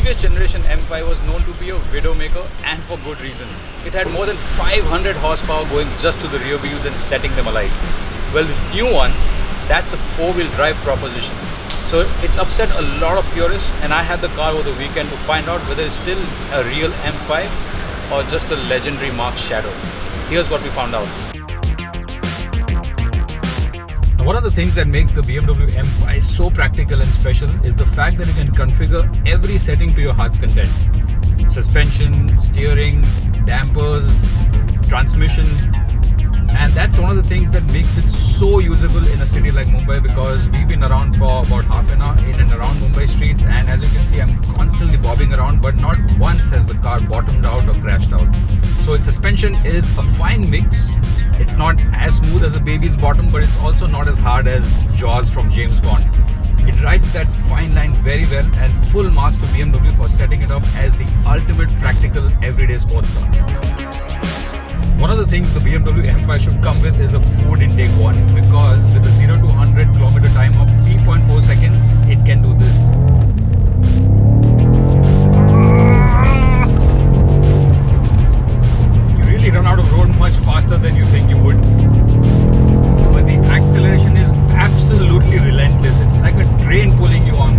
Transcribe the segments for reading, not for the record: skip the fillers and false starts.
previous generation M5 was known to be a widowmaker, and for good reason. It had more than 500 horsepower going just to the rear wheels and setting them alight. Well, this new one, that's a four-wheel drive proposition. So it's upset a lot of purists, and I had the car over the weekend to find out whether it's still a real M5 or just a legendary Mark Shadow. Here's what we found out. One of the things that makes the BMW M5 so practical and special is the fact that you can configure every setting to your heart's content. Suspension, steering, dampers, transmission. And that's one of the things that makes it so usable in a city like Mumbai, because we've been around for about half an hour in and around Mumbai streets, and as you can see, I'm constantly bobbing around, but not once has the car bottomed out or crashed out. So its suspension is a fine mix. It's not as smooth as a baby's bottom, but it's also not as hard as Jaws from James Bond. It rides that fine line very well, and full marks to BMW for setting it up as the ultimate practical everyday sports car. One of the things the BMW M5 should come with is a food intake warning, because with a 0 to 100 km time of 3.4 seconds, it can do this. You really run out of road much faster than you think you would. But the acceleration is absolutely relentless. It's like a train pulling you on.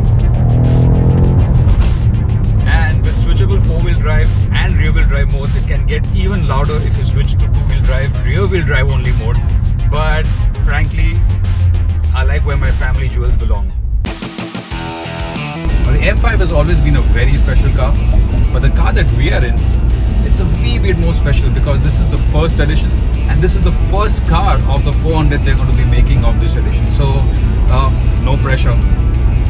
And with switchable four-wheel drive and rear-wheel drive modes, it can get even louder if you switch to two-wheel drive, rear-wheel drive only mode. But frankly, I like where my family jewels belong. Well, the M5 has always been a very special car, but the car that we are in, it's a wee bit more special because this is the first edition, and this is the first car of the 400 they're going to be making of this edition. So, no pressure.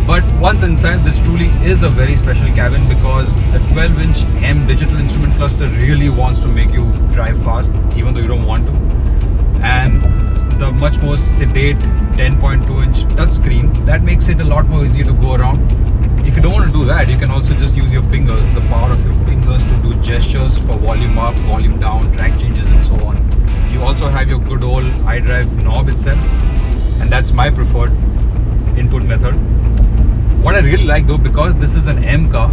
But once inside, this truly is a very special cabin, because the 12-inch M digital instrument cluster really wants to make you drive fast, even though you don't want to. And the much more sedate 10.2-inch touchscreen, that makes it a lot more easier to go around. If you don't want to do that, you can also just use your fingers, the power of your fingers, to do gestures for volume up, volume down, track changes and so on. You also have your good old iDrive knob itself, and that's my preferred input method. What I really like though, because this is an M car,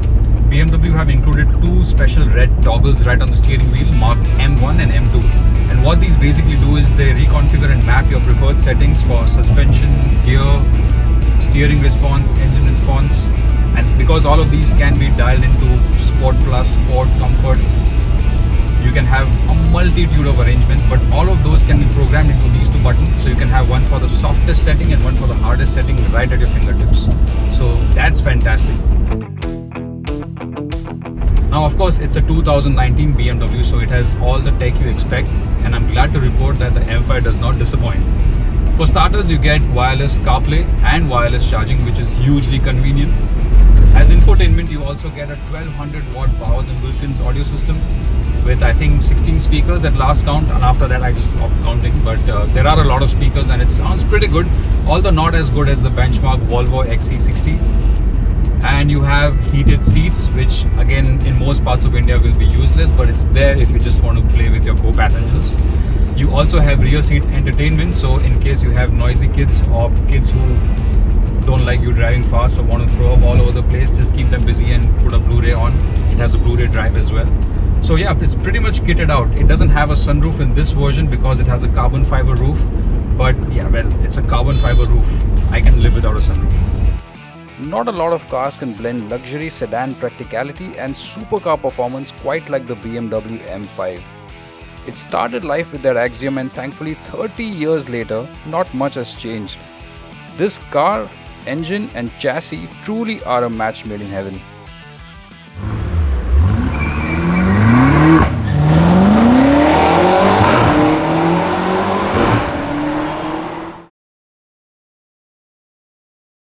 BMW have included two special red toggles right on the steering wheel marked M1 and M2. And what these basically do is they reconfigure and map your preferred settings for suspension, gear, steering response, engine response. And because all of these can be dialed into Sport Plus, Sport, Comfort, you can have a multitude of arrangements, but all of those can be programmed into these two buttons. So you can have one for the softest setting and one for the hardest setting right at your fingertips. So that's fantastic. Now, of course, it's a 2019 BMW, so it has all the tech you expect, and I'm glad to report that the M5 does not disappoint. For starters, you get wireless CarPlay and wireless charging, which is hugely convenient. As infotainment, you also get a 1200 watt Bowers & Wilkins audio system with, I think, 16 speakers at last count, and after that I just stopped counting, but there are a lot of speakers and it sounds pretty good, although not as good as the benchmark Volvo XC60. And you have heated seats, which again in most parts of India will be useless, but it's there if you just want to play with your co-passengers. You also have rear seat entertainment, so in case you have noisy kids or kids who don't like you driving fast or want to throw up all over the place, just keep them busy and put a Blu-ray on. It has a Blu-ray drive as well. So yeah, it's pretty much kitted out. It doesn't have a sunroof in this version because it has a carbon fiber roof, but yeah, well, it's a carbon fiber roof. I can live without a sunroof. Not a lot of cars can blend luxury sedan practicality and supercar performance quite like the BMW M5. It started life with that axiom, and thankfully 30 years later, not much has changed. This car, engine and chassis truly are a match made in heaven.